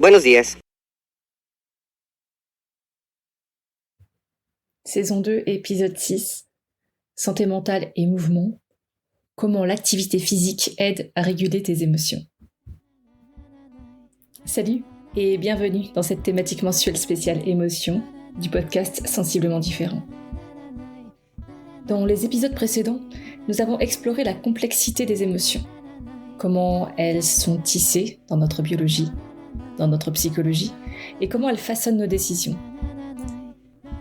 Buenos días. Saison 2, épisode 6. Santé mentale et mouvement. Comment l'activité physique aide à réguler tes émotions. Salut et bienvenue dans cette thématique mensuelle spéciale émotions du podcast Sensiblement Différent. Dans les épisodes précédents, nous avons exploré la complexité des émotions. Comment elles sont tissées dans notre biologie, dans notre psychologie, et comment elles façonnent nos décisions.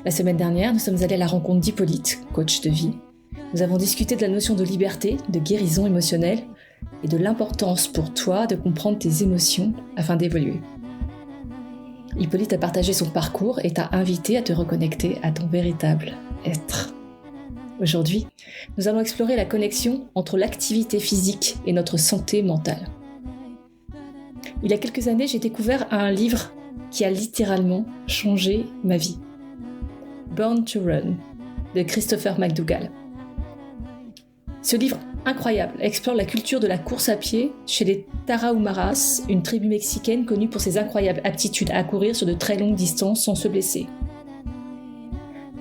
La semaine dernière, nous sommes allés à la rencontre d'Hippolyte, coach de vie. Nous avons discuté de la notion de liberté, de guérison émotionnelle et de l'importance pour toi de comprendre tes émotions afin d'évoluer. Hippolyte a partagé son parcours et t'a invité à te reconnecter à ton véritable être. Aujourd'hui, nous allons explorer la connexion entre l'activité physique et notre santé mentale. Il y a quelques années, j'ai découvert un livre qui a littéralement changé ma vie. Born to Run, de Christopher McDougall. Ce livre incroyable explore la culture de la course à pied chez les Tarahumaras, une tribu mexicaine connue pour ses incroyables aptitudes à courir sur de très longues distances sans se blesser.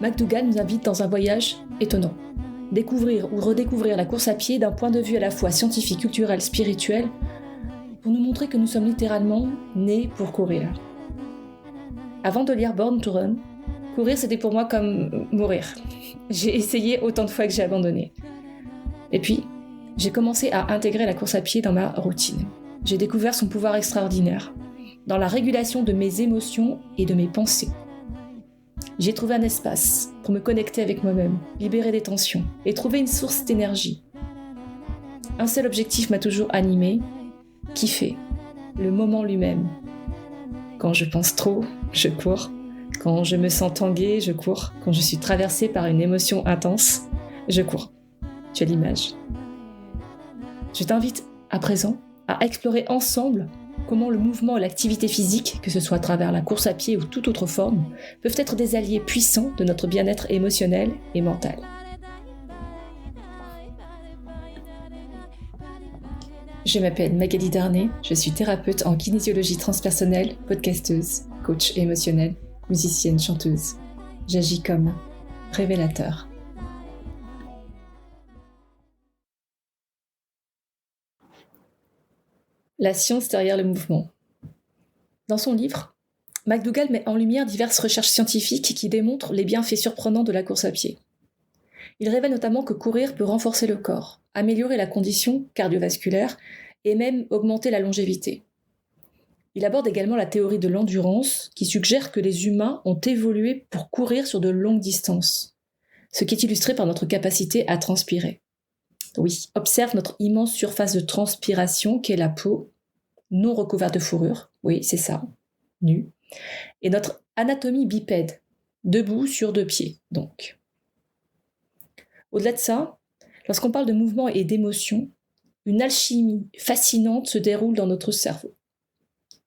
McDougall nous invite dans un voyage étonnant. Découvrir ou redécouvrir la course à pied d'un point de vue à la fois scientifique, culturel, spirituel, pour nous montrer que nous sommes littéralement nés pour courir. Avant de lire Born to Run, courir, c'était pour moi comme mourir. J'ai essayé autant de fois que j'ai abandonné. Et puis, j'ai commencé à intégrer la course à pied dans ma routine. J'ai découvert son pouvoir extraordinaire dans la régulation de mes émotions et de mes pensées. J'ai trouvé un espace pour me connecter avec moi-même, libérer des tensions et trouver une source d'énergie. Un seul objectif m'a toujours animé, kiffer, le moment lui-même. Quand je pense trop, je cours. Quand je me sens tanguée, je cours. Quand je suis traversée par une émotion intense, je cours. Tu as l'image. Je t'invite à présent à explorer ensemble comment le mouvement et l'activité physique, que ce soit à travers la course à pied ou toute autre forme, peuvent être des alliés puissants de notre bien-être émotionnel et mental. Je m'appelle Magali Darnay, je suis thérapeute en kinésiologie transpersonnelle, podcasteuse, coach émotionnel, musicienne, chanteuse. J'agis comme révélateur. La science derrière le mouvement. Dans son livre, McDougall met en lumière diverses recherches scientifiques qui démontrent les bienfaits surprenants de la course à pied. Il révèle notamment que courir peut renforcer le corps, améliorer la condition cardiovasculaire et même augmenter la longévité. Il aborde également la théorie de l'endurance qui suggère que les humains ont évolué pour courir sur de longues distances, ce qui est illustré par notre capacité à transpirer. Oui, observe notre immense surface de transpiration qu'est la peau, non recouverte de fourrure, oui c'est ça, nue, et notre anatomie bipède, debout sur deux pieds donc. Au-delà de ça, lorsqu'on parle de mouvement et d'émotion, une alchimie fascinante se déroule dans notre cerveau.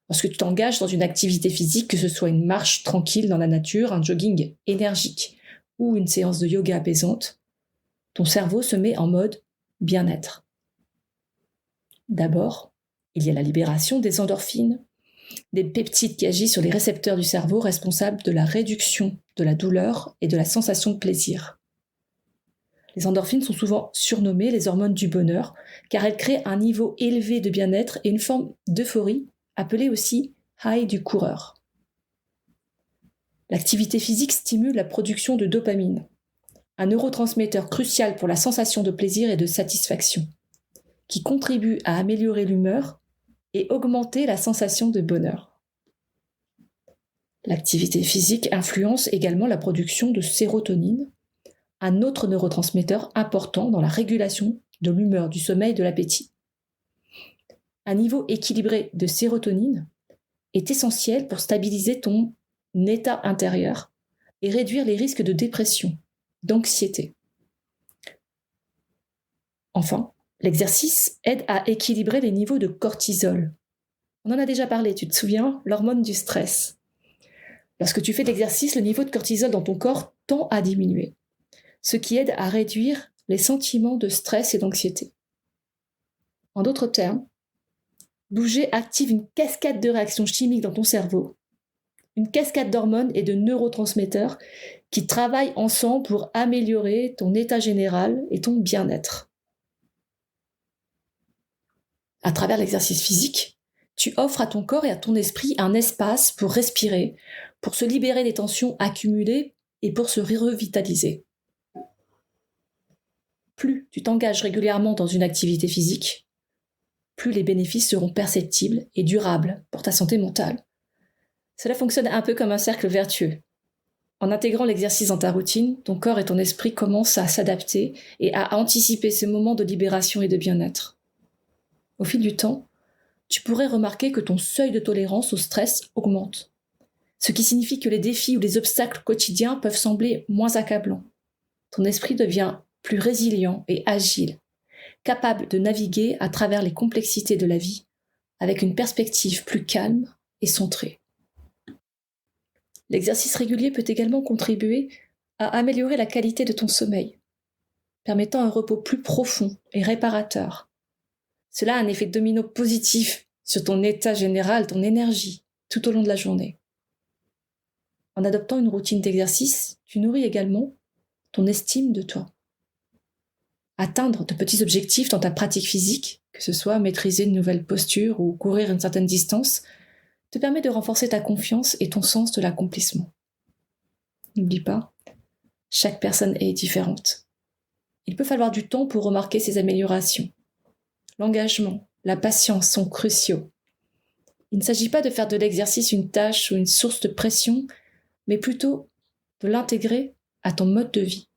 Lorsque tu t'engages dans une activité physique, que ce soit une marche tranquille dans la nature, un jogging énergique ou une séance de yoga apaisante, ton cerveau se met en mode bien-être. D'abord, il y a la libération des endorphines, des peptides qui agissent sur les récepteurs du cerveau responsables de la réduction de la douleur et de la sensation de plaisir. Les endorphines sont souvent surnommées les hormones du bonheur, car elles créent un niveau élevé de bien-être et une forme d'euphorie, appelée aussi high du coureur. L'activité physique stimule la production de dopamine, un neurotransmetteur crucial pour la sensation de plaisir et de satisfaction, qui contribue à améliorer l'humeur et augmenter la sensation de bonheur. L'activité physique influence également la production de sérotonine, un autre neurotransmetteur important dans la régulation de l'humeur, du sommeil et de l'appétit. Un niveau équilibré de sérotonine est essentiel pour stabiliser ton état intérieur et réduire les risques de dépression, d'anxiété. Enfin, l'exercice aide à équilibrer les niveaux de cortisol. On en a déjà parlé, tu te souviens, l'hormone du stress. Lorsque tu fais de l'exercice, le niveau de cortisol dans ton corps tend à diminuer, ce qui aide à réduire les sentiments de stress et d'anxiété. En d'autres termes, Bouger active une cascade de réactions chimiques dans ton cerveau, une cascade d'hormones et de neurotransmetteurs qui travaillent ensemble pour améliorer ton état général et ton bien-être. À travers l'exercice physique, tu offres à ton corps et à ton esprit un espace pour respirer, pour se libérer des tensions accumulées et pour se revitaliser. Plus tu t'engages régulièrement dans une activité physique, plus les bénéfices seront perceptibles et durables pour ta santé mentale. Cela fonctionne un peu comme un cercle vertueux. En intégrant l'exercice dans ta routine, ton corps et ton esprit commencent à s'adapter et à anticiper ces moments de libération et de bien-être. Au fil du temps, tu pourrais remarquer que ton seuil de tolérance au stress augmente, ce qui signifie que les défis ou les obstacles quotidiens peuvent sembler moins accablants. Ton esprit devient plus résilient et agile, capable de naviguer à travers les complexités de la vie avec une perspective plus calme et centrée. L'exercice régulier peut également contribuer à améliorer la qualité de ton sommeil, permettant un repos plus profond et réparateur. Cela a un effet domino positif sur ton état général, ton énergie, tout au long de la journée. En adoptant une routine d'exercice, tu nourris également ton estime de toi. Atteindre de petits objectifs dans ta pratique physique, que ce soit maîtriser une nouvelle posture ou courir une certaine distance, te permet de renforcer ta confiance et ton sens de l'accomplissement. N'oublie pas, chaque personne est différente. Il peut falloir du temps pour remarquer ces améliorations. L'engagement, la patience sont cruciaux. Il ne s'agit pas de faire de l'exercice une tâche ou une source de pression, mais plutôt de l'intégrer à ton mode de vie.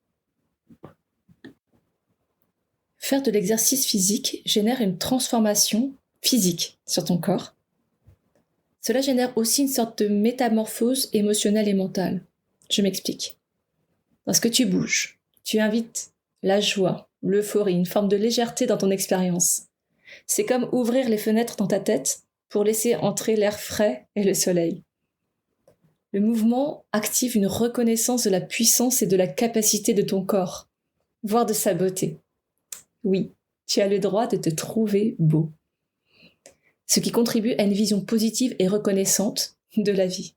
Faire de l'exercice physique génère une transformation physique sur ton corps. Cela génère aussi une sorte de métamorphose émotionnelle et mentale. Je m'explique. Lorsque tu bouges, tu invites la joie, l'euphorie, une forme de légèreté dans ton expérience. C'est comme ouvrir les fenêtres dans ta tête pour laisser entrer l'air frais et le soleil. Le mouvement active une reconnaissance de la puissance et de la capacité de ton corps, voire de sa beauté. Oui, tu as le droit de te trouver beau. Ce qui contribue à une vision positive et reconnaissante de la vie.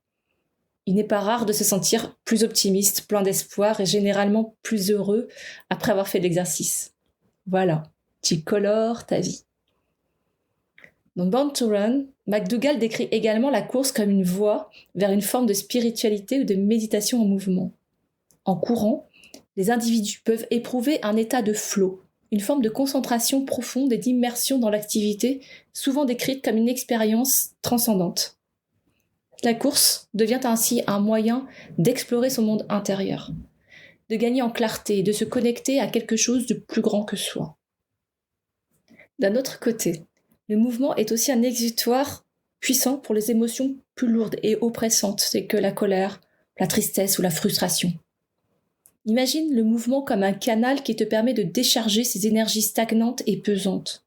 Il n'est pas rare de se sentir plus optimiste, plein d'espoir et généralement plus heureux après avoir fait de l'exercice. Voilà, tu colores ta vie. Dans Born to Run, McDougall décrit également la course comme une voie vers une forme de spiritualité ou de méditation en mouvement. En courant, les individus peuvent éprouver un état de flow, une forme de concentration profonde et d'immersion dans l'activité, souvent décrite comme une expérience transcendante. La course devient ainsi un moyen d'explorer son monde intérieur, de gagner en clarté et de se connecter à quelque chose de plus grand que soi. D'un autre côté, le mouvement est aussi un exutoire puissant pour les émotions plus lourdes et oppressantes, telles que la colère, la tristesse ou la frustration. Imagine le mouvement comme un canal qui te permet de décharger ces énergies stagnantes et pesantes.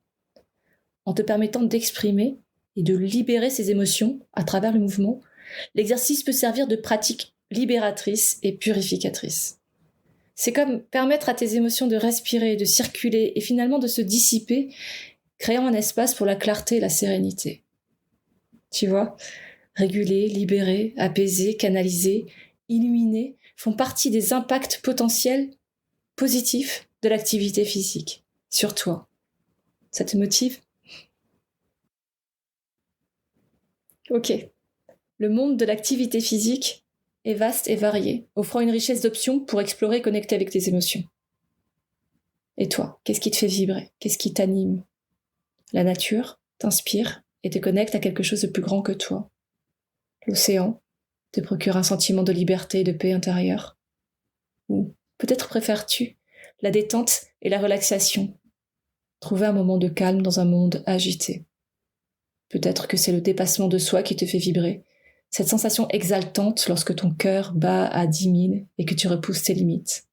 En te permettant d'exprimer et de libérer ces émotions à travers le mouvement, l'exercice peut servir de pratique libératrice et purificatrice. C'est comme permettre à tes émotions de respirer, de circuler et finalement de se dissiper, créant un espace pour la clarté et la sérénité. Tu vois, réguler, libérer, apaiser, canaliser, illuminer font partie des impacts potentiels positifs de l'activité physique sur toi. Ça te motive ? Ok. Le monde de l'activité physique est vaste et varié, offrant une richesse d'options pour explorer et connecter avec tes émotions. Et toi, qu'est-ce qui te fait vibrer ? Qu'est-ce qui t'anime ? La nature t'inspire et te connecte à quelque chose de plus grand que toi. L'océan te procure un sentiment de liberté et de paix intérieure. Ou peut-être préfères-tu la détente et la relaxation, trouver un moment de calme dans un monde agité. Peut-être que c'est le dépassement de soi qui te fait vibrer, cette sensation exaltante lorsque ton cœur bat à 10 000 et que tu repousses tes limites.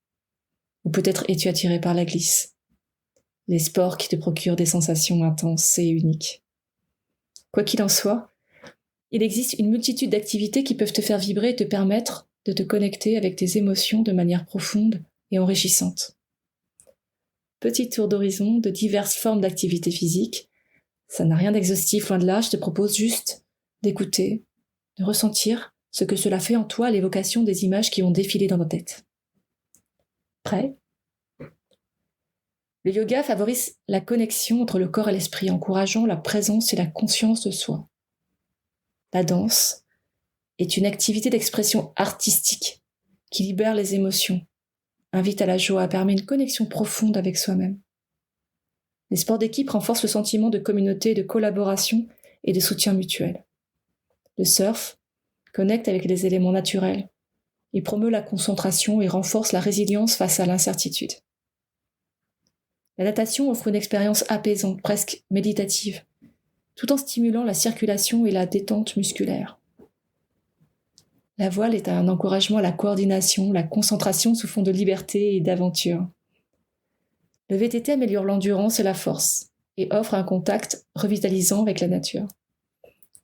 Ou peut-être es-tu attiré par la glisse, les sports qui te procurent des sensations intenses et uniques. Quoi qu'il en soit, il existe une multitude d'activités qui peuvent te faire vibrer et te permettre de te connecter avec tes émotions de manière profonde et enrichissante. Petit tour d'horizon de diverses formes d'activités physiques, Ça n'a rien d'exhaustif, loin de là, je te propose juste d'écouter, de ressentir ce que cela fait en toi à l'évocation des images qui vont défiler dans nos têtes. Prêt ? Le yoga favorise la connexion entre le corps et l'esprit, encourageant la présence et la conscience de soi. La danse est une activité d'expression artistique qui libère les émotions, invite à la joie, permet une connexion profonde avec soi-même. Les sports d'équipe renforcent le sentiment de communauté, de collaboration et de soutien mutuel. Le surf connecte avec les éléments naturels. Il promeut la concentration et renforce la résilience face à l'incertitude. La natation offre une expérience apaisante, presque méditative, tout en stimulant la circulation et la détente musculaire. La voile est un encouragement à la coordination, la concentration sous fond de liberté et d'aventure. Le VTT améliore l'endurance et la force et offre un contact revitalisant avec la nature.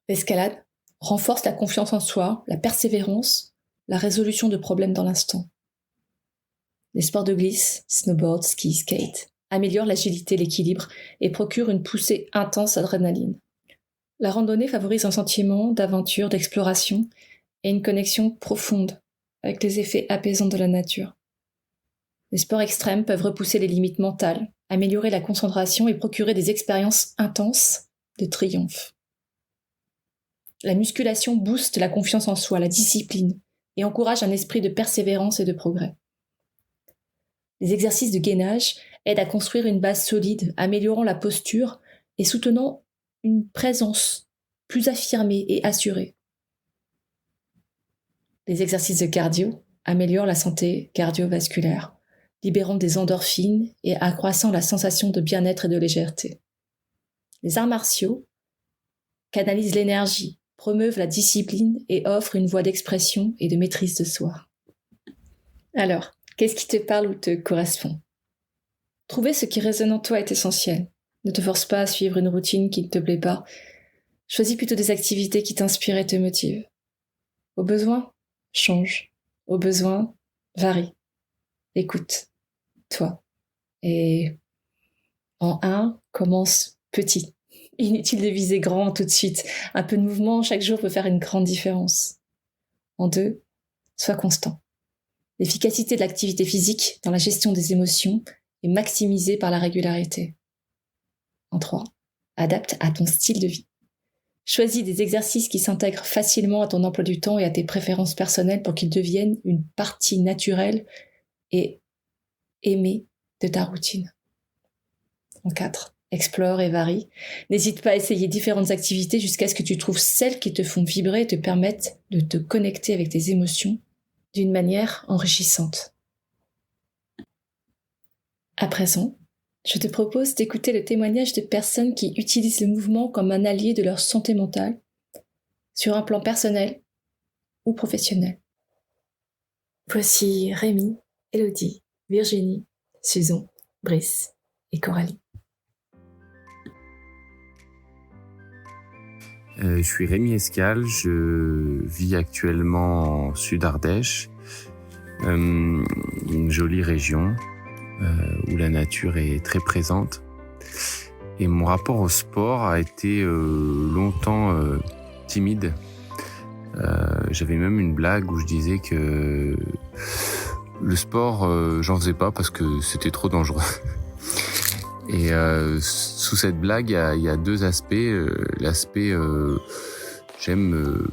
L'escalade renforce la confiance en soi, la persévérance, la résolution de problèmes dans l'instant. Les sports de glisse, snowboard, ski, skate, améliorent l'agilité, l'équilibre et procurent une poussée intense d'adrénaline. La randonnée favorise un sentiment d'aventure, d'exploration et une connexion profonde avec les effets apaisants de la nature. Les sports extrêmes peuvent repousser les limites mentales, améliorer la concentration et procurer des expériences intenses de triomphe. La musculation booste la confiance en soi, la discipline et encourage un esprit de persévérance et de progrès. Les exercices de gainage aident à construire une base solide, améliorant la posture et soutenant une présence plus affirmée et assurée. Les exercices de cardio améliorent la santé cardiovasculaire, libérant des endorphines et accroissant la sensation de bien-être et de légèreté. Les arts martiaux canalisent l'énergie, promeuvent la discipline et offrent une voie d'expression et de maîtrise de soi. Alors, qu'est-ce qui te parle ou te correspond ? Trouver ce qui résonne en toi est essentiel. Ne te force pas à suivre une routine qui ne te plaît pas. Choisis plutôt des activités qui t'inspirent et te motivent. Au besoin, change. Au besoin, varie. Écoute, toi. Et en 1, commence petit. Inutile de viser grand tout de suite. Un peu de mouvement chaque jour peut faire une grande différence. En 2, sois constant. L'efficacité de l'activité physique dans la gestion des émotions est maximisée par la régularité. En 3, adapte à ton style de vie. Choisis des exercices qui s'intègrent facilement à ton emploi du temps et à tes préférences personnelles pour qu'ils deviennent une partie naturelle et aimée de ta routine. En 4, explore et varie. N'hésite pas à essayer différentes activités jusqu'à ce que tu trouves celles qui te font vibrer et te permettent de te connecter avec tes émotions d'une manière enrichissante. À présent, je te propose d'écouter le témoignage de personnes qui utilisent le mouvement comme un allié de leur santé mentale, sur un plan personnel ou professionnel. Voici Rémi, Élodie, Virginie, Susan, Brice et Coralie. Je suis Rémi Escal, je vis actuellement en Sud-Ardèche, une jolie région où la nature est très présente. Et mon rapport au sport a été longtemps timide. J'avais même une blague où je disais que le sport, j'en faisais pas parce que c'était trop dangereux. Et sous cette blague, il y a 2 aspects. L'aspect, j'aime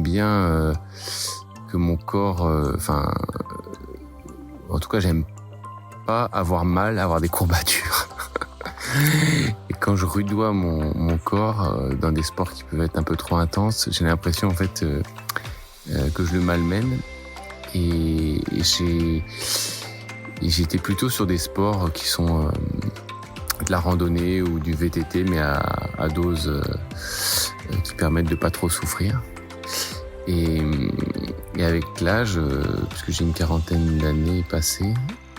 bien que mon corps, en tout cas, j'aime pas avoir mal, avoir des courbatures. Et quand je rudoie mon corps dans des sports qui peuvent être un peu trop intenses, j'ai l'impression en fait que je le malmène. Et j'étais plutôt sur des sports qui sont de la randonnée ou du VTT, mais à dose qui permettent de pas trop souffrir. Et avec l'âge, puisque j'ai une quarantaine d'années passées,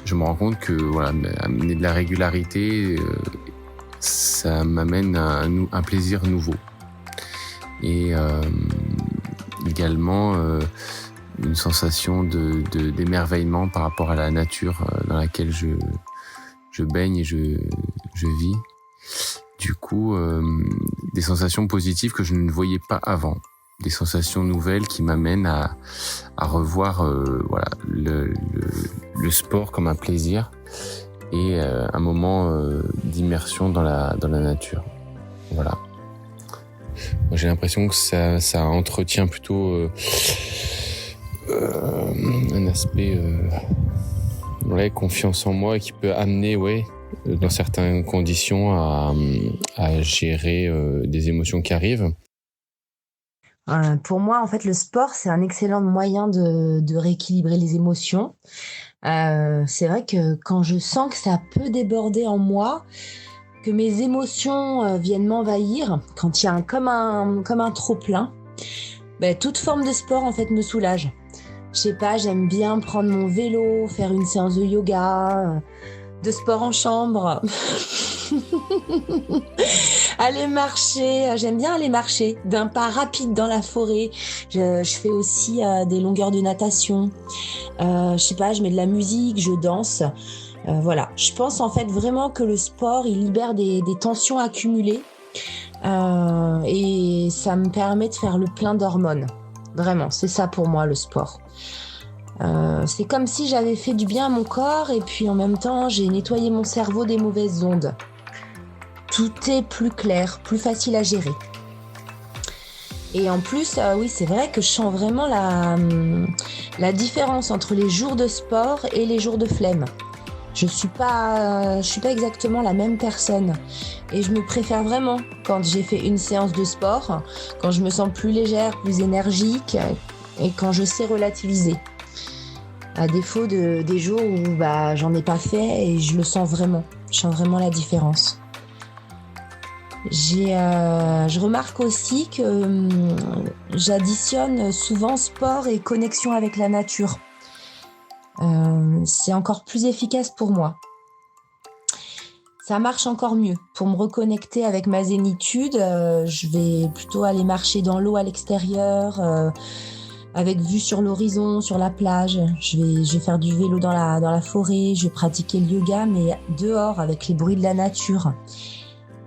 je me rends compte que voilà, amener de la régularité, ça m'amène un plaisir nouveau. Et également une sensation d'émerveillement par rapport à la nature dans laquelle je baigne et je vis. du coup, des sensations positives que je ne voyais pas avant. Des sensations nouvelles qui m'amènent à revoir le sport comme un plaisir et un moment d'immersion dans la nature. Voilà. Moi, j'ai l'impression que ça entretient plutôt un aspect confiance en moi qui peut amener dans certaines conditions à gérer des émotions qui arrivent. Pour moi, en fait, le sport, c'est un excellent moyen de rééquilibrer les émotions. C'est vrai que quand je sens que ça peut déborder en moi, que mes émotions viennent m'envahir, quand il y a comme un trop-plein, toute forme de sport, en fait, me soulage. Je sais pas, j'aime bien prendre mon vélo, faire une séance de yoga, de sport en chambre. Aller marcher, j'aime bien aller marcher d'un pas rapide dans la forêt. Je fais aussi des longueurs de natation. Je sais pas, je mets de la musique, je danse. Voilà, je pense en fait vraiment que le sport, il libère des tensions accumulées et ça me permet de faire le plein d'hormones. Vraiment, c'est ça pour moi le sport. C'est comme si j'avais fait du bien à mon corps et puis en même temps, j'ai nettoyé mon cerveau des mauvaises ondes. Tout est plus clair, plus facile à gérer. Et en plus, oui, c'est vrai que je sens vraiment la différence entre les jours de sport et les jours de flemme. Je suis pas exactement la même personne. Et je me préfère vraiment quand j'ai fait une séance de sport, quand je me sens plus légère, plus énergique et quand je sais relativiser. À défaut des jours où j'en ai pas fait et je le sens vraiment. Je sens vraiment la différence. Je remarque aussi que j'additionne souvent sport et connexion avec la nature. C'est encore plus efficace pour moi. Ça marche encore mieux. Pour me reconnecter avec ma zénitude, je vais plutôt aller marcher dans l'eau à l'extérieur, avec vue sur l'horizon, sur la plage. Je vais faire du vélo dans la forêt, je vais pratiquer le yoga, mais dehors avec les bruits de la nature.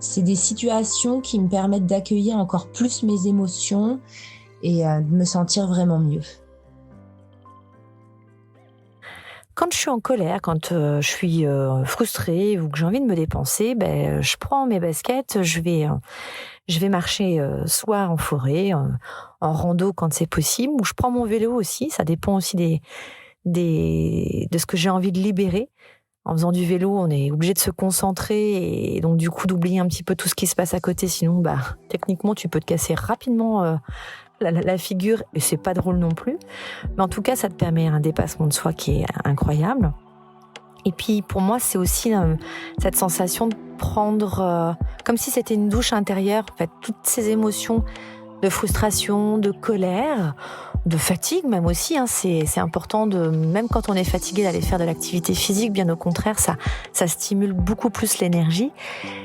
C'est des situations qui me permettent d'accueillir encore plus mes émotions et de me sentir vraiment mieux. Quand je suis en colère, quand je suis frustrée ou que j'ai envie de me dépenser, je prends mes baskets, je vais marcher soit en forêt, en rando quand c'est possible, ou je prends mon vélo aussi. Ça dépend aussi de ce que j'ai envie de libérer. En faisant du vélo, on est obligé de se concentrer et donc du coup d'oublier un petit peu tout ce qui se passe à côté. Sinon, techniquement, tu peux te casser rapidement la figure et c'est pas drôle non plus. Mais en tout cas, ça te permet un dépassement de soi qui est incroyable. Et puis pour moi, c'est aussi cette sensation de prendre, comme si c'était une douche intérieure, en fait, toutes ces émotions de frustration, de colère, de fatigue même aussi. C'est important même quand on est fatigué d'aller faire de l'activité physique. Bien au contraire, ça stimule beaucoup plus l'énergie.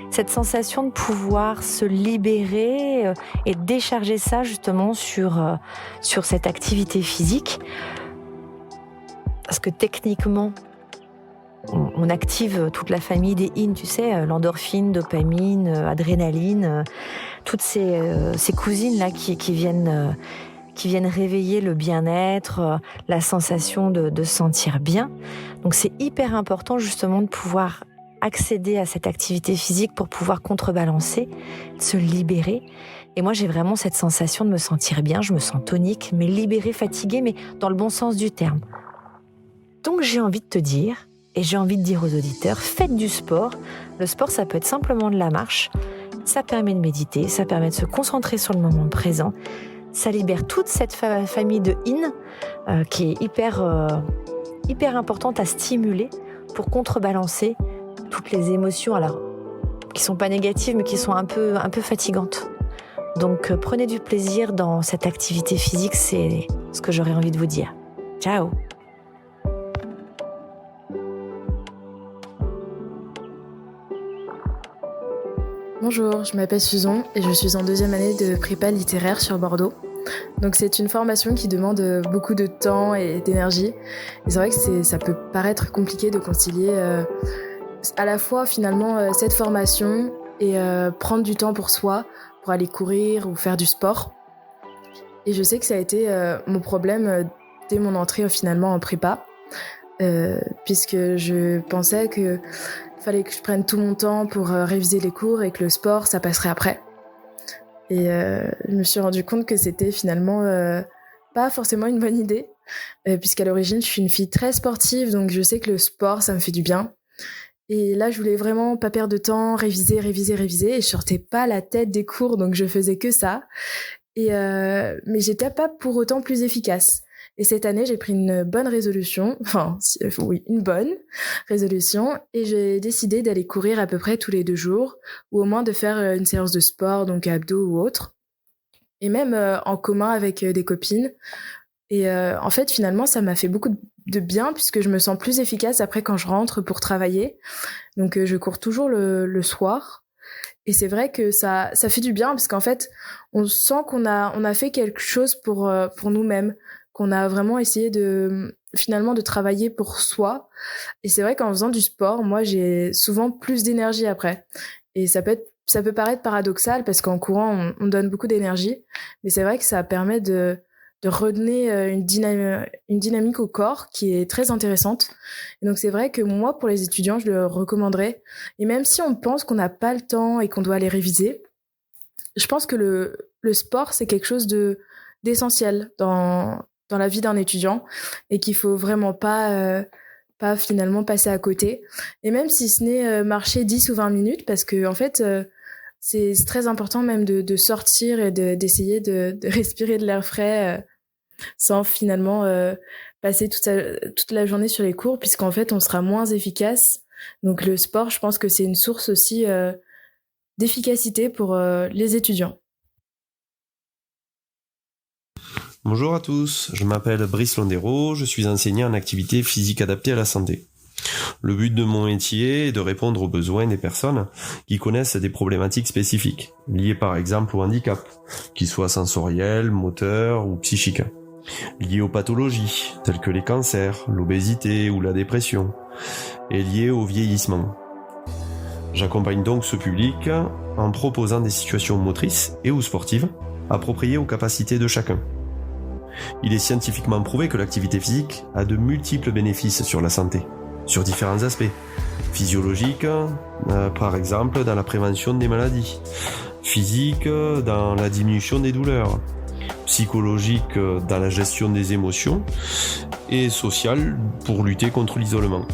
Cette sensation de pouvoir se libérer et décharger ça justement sur cette activité physique. Parce que techniquement, on active toute la famille des in, tu sais, l'endorphine, dopamine, adrénaline, toutes ces cousines-là qui viennent réveiller le bien-être, la sensation de se sentir bien. Donc c'est hyper important justement de pouvoir accéder à cette activité physique pour pouvoir contrebalancer, se libérer. Et moi j'ai vraiment cette sensation de me sentir bien, je me sens tonique, mais libérée, fatiguée, mais dans le bon sens du terme. Donc j'ai envie de te dire, et j'ai envie de dire aux auditeurs, faites du sport. Le sport, ça peut être simplement de la marche. Ça permet de méditer, ça permet de se concentrer sur le moment présent. Ça libère toute cette famille de in qui est hyper importante à stimuler pour contrebalancer toutes les émotions, alors qui sont pas négatives, mais qui sont un peu fatigantes. Donc prenez du plaisir dans cette activité physique, c'est ce que j'aurais envie de vous dire. Ciao! Bonjour, je m'appelle Susan et je suis en 2e année de prépa littéraire sur Bordeaux. Donc c'est une formation qui demande beaucoup de temps et d'énergie. Et c'est vrai que ça peut paraître compliqué de concilier à la fois finalement cette formation et prendre du temps pour soi, pour aller courir ou faire du sport. Et je sais que ça a été mon problème dès mon entrée finalement en prépa, puisque je pensais que fallait que je prenne tout mon temps pour réviser les cours et que le sport, ça passerait après. Et je me suis rendu compte que c'était finalement pas forcément une bonne idée, puisqu'à l'origine, je suis une fille très sportive, donc je sais que le sport, ça me fait du bien. Et là, je voulais vraiment pas perdre de temps, réviser, et je sortais pas la tête des cours, donc je faisais que ça. Mais j'étais pas pour autant plus efficace. Et cette année, j'ai pris une bonne résolution, une bonne résolution, et j'ai décidé d'aller courir à peu près tous les 2 jours, ou au moins de faire une séance de sport, donc abdos ou autre, et même en commun avec des copines. Et en fait, finalement, ça m'a fait beaucoup de bien, puisque je me sens plus efficace après quand je rentre pour travailler. Donc je cours toujours le soir. Et c'est vrai que ça fait du bien, parce qu'en fait, on sent qu'on a fait quelque chose pour nous-mêmes, qu'on a vraiment essayé finalement de travailler pour soi. Et c'est vrai qu'en faisant du sport, moi, j'ai souvent plus d'énergie après. Et ça peut paraître paradoxal, parce qu'en courant, on donne beaucoup d'énergie, mais c'est vrai que ça permet de redonner une dynamique au corps qui est très intéressante. Et donc c'est vrai que moi, pour les étudiants, je le recommanderais. Et même si on pense qu'on n'a pas le temps et qu'on doit aller réviser, je pense que le sport, c'est quelque chose d'essentiel dans la vie d'un étudiant, et qu'il faut vraiment pas finalement passer à côté. Et même si ce n'est marcher 10 ou 20 minutes, parce que en fait, c'est très important même de sortir et d'essayer de respirer de l'air frais, sans finalement passer toute la journée sur les cours, puisqu'en fait, on sera moins efficace. Donc le sport, je pense que c'est une source aussi d'efficacité pour les étudiants. Bonjour à tous, je m'appelle Brice Londero, je suis enseignant en activité physique adaptée à la santé. Le but de mon métier est de répondre aux besoins des personnes qui connaissent des problématiques spécifiques, liées par exemple au handicap, qu'ils soient sensoriels, moteurs ou psychiques, liées aux pathologies telles que les cancers, l'obésité ou la dépression, et liées au vieillissement. J'accompagne donc ce public en proposant des situations motrices et ou sportives appropriées aux capacités de chacun. Il est scientifiquement prouvé que l'activité physique a de multiples bénéfices sur la santé, sur différents aspects. Physiologiques, par exemple dans la prévention des maladies. Physique, dans la diminution des douleurs. Psychologique, dans la gestion des émotions. Et social, pour lutter contre l'isolement.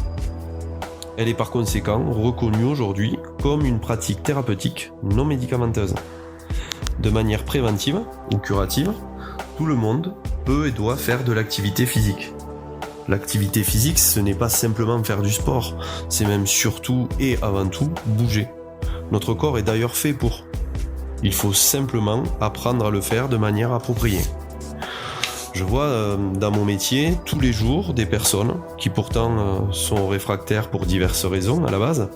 Elle est par conséquent reconnue aujourd'hui comme une pratique thérapeutique non médicamenteuse. De manière préventive ou curative, tout le monde peut et doit faire de l'activité physique. L'activité physique, ce n'est pas simplement faire du sport, c'est même surtout et avant tout bouger. Notre corps est d'ailleurs fait pour. Il faut simplement apprendre à le faire de manière appropriée. Je vois dans mon métier tous les jours des personnes qui pourtant sont réfractaires pour diverses raisons à la base,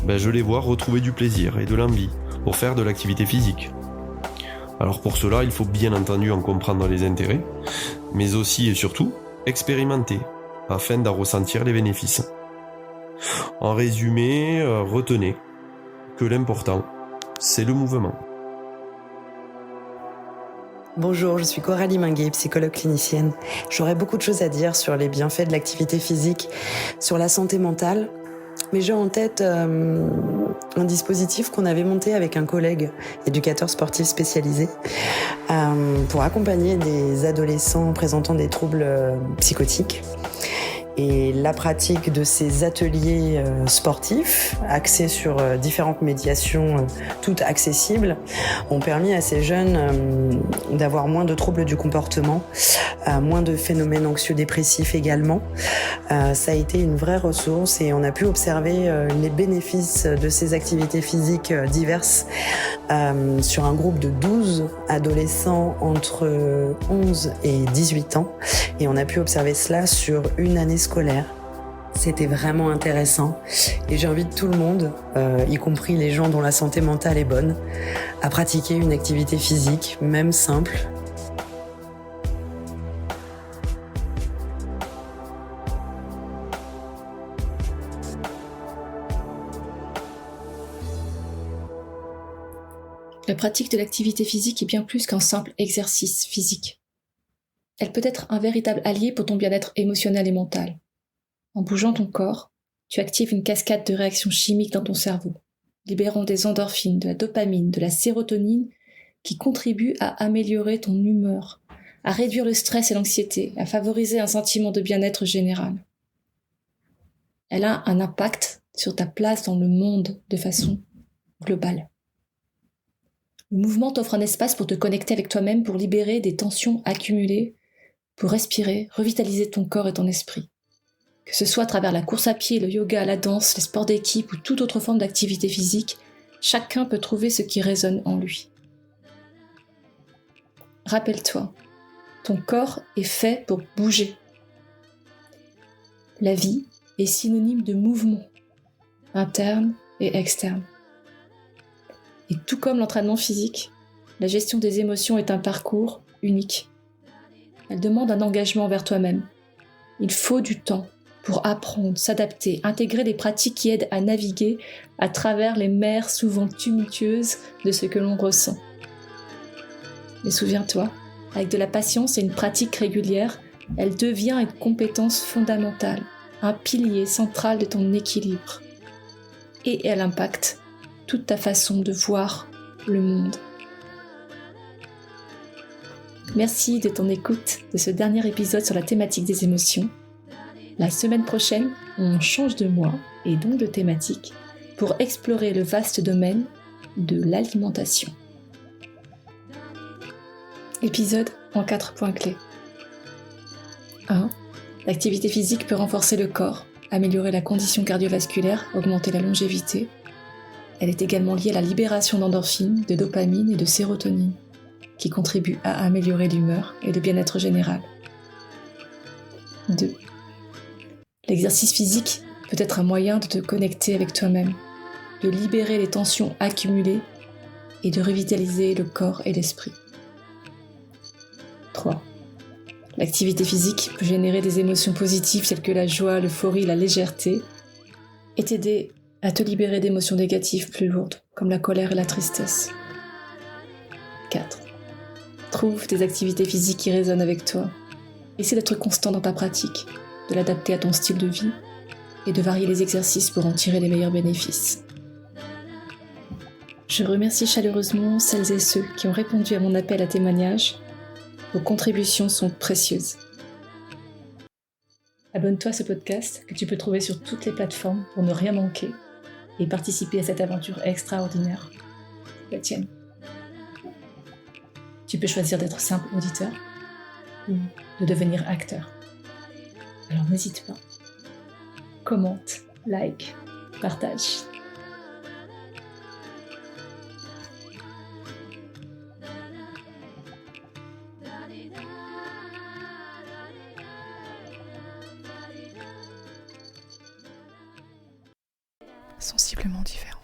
je les vois retrouver du plaisir et de l'envie pour faire de l'activité physique. Alors pour cela, il faut bien entendu en comprendre les intérêts, mais aussi et surtout expérimenter, afin d'en ressentir les bénéfices. En résumé, retenez que l'important, c'est le mouvement. Bonjour, je suis Coralie Minguet, psychologue clinicienne. J'aurais beaucoup de choses à dire sur les bienfaits de l'activité physique, sur la santé mentale, mais j'ai en tête un dispositif qu'on avait monté avec un collègue éducateur sportif spécialisé pour accompagner des adolescents présentant des troubles psychotiques. Et la pratique de ces ateliers sportifs, axés sur différentes médiations, toutes accessibles, ont permis à ces jeunes d'avoir moins de troubles du comportement, moins de phénomènes anxieux-dépressifs également. Ça a été une vraie ressource et on a pu observer les bénéfices de ces activités physiques diverses sur un groupe de 12 adolescents entre 11 et 18 ans. Et on a pu observer cela sur une année scolaire. C'était vraiment intéressant et j'invite tout le monde, y compris les gens dont la santé mentale est bonne, à pratiquer une activité physique, même simple. La pratique de l'activité physique est bien plus qu'un simple exercice physique. Elle peut être un véritable allié pour ton bien-être émotionnel et mental. En bougeant ton corps, tu actives une cascade de réactions chimiques dans ton cerveau, libérant des endorphines, de la dopamine, de la sérotonine, qui contribuent à améliorer ton humeur, à réduire le stress et l'anxiété, à favoriser un sentiment de bien-être général. Elle a un impact sur ta place dans le monde de façon globale. Le mouvement t'offre un espace pour te connecter avec toi-même, pour libérer des tensions accumulées, pour respirer, revitaliser ton corps et ton esprit. Que ce soit à travers la course à pied, le yoga, la danse, les sports d'équipe ou toute autre forme d'activité physique, chacun peut trouver ce qui résonne en lui. Rappelle-toi, ton corps est fait pour bouger. La vie est synonyme de mouvement, interne et externe. Et tout comme l'entraînement physique, la gestion des émotions est un parcours unique. Elle demande un engagement envers toi-même. Il faut du temps pour apprendre, s'adapter, intégrer des pratiques qui aident à naviguer à travers les mers souvent tumultueuses de ce que l'on ressent. Mais souviens-toi, avec de la patience et une pratique régulière, elle devient une compétence fondamentale, un pilier central de ton équilibre. Et elle impacte toute ta façon de voir le monde. Merci de ton écoute de ce dernier épisode sur la thématique des émotions. La semaine prochaine, on change de mois et donc de thématique pour explorer le vaste domaine de l'alimentation. Épisode en 4 points clés. 1. L'activité physique peut renforcer le corps, améliorer la condition cardiovasculaire, augmenter la longévité. Elle est également liée à la libération d'endorphines, de dopamine et de sérotonine, qui contribuent à améliorer l'humeur et le bien-être général. 2. L'exercice physique peut être un moyen de te connecter avec toi-même, de libérer les tensions accumulées et de revitaliser le corps et l'esprit. 3. L'activité physique peut générer des émotions positives telles que la joie, l'euphorie, la légèreté et t'aider à te libérer d'émotions négatives plus lourdes, comme la colère et la tristesse. 4. Trouve des activités physiques qui résonnent avec toi. Essaie d'être constant dans ta pratique, de l'adapter à ton style de vie et de varier les exercices pour en tirer les meilleurs bénéfices. Je remercie chaleureusement celles et ceux qui ont répondu à mon appel à témoignage. Vos contributions sont précieuses. Abonne-toi à ce podcast que tu peux trouver sur toutes les plateformes pour ne rien manquer et participer à cette aventure extraordinaire, la tienne. Tu peux choisir d'être simple auditeur ou de devenir acteur. Alors n'hésite pas. Commente, like, partage. Sensiblement différent.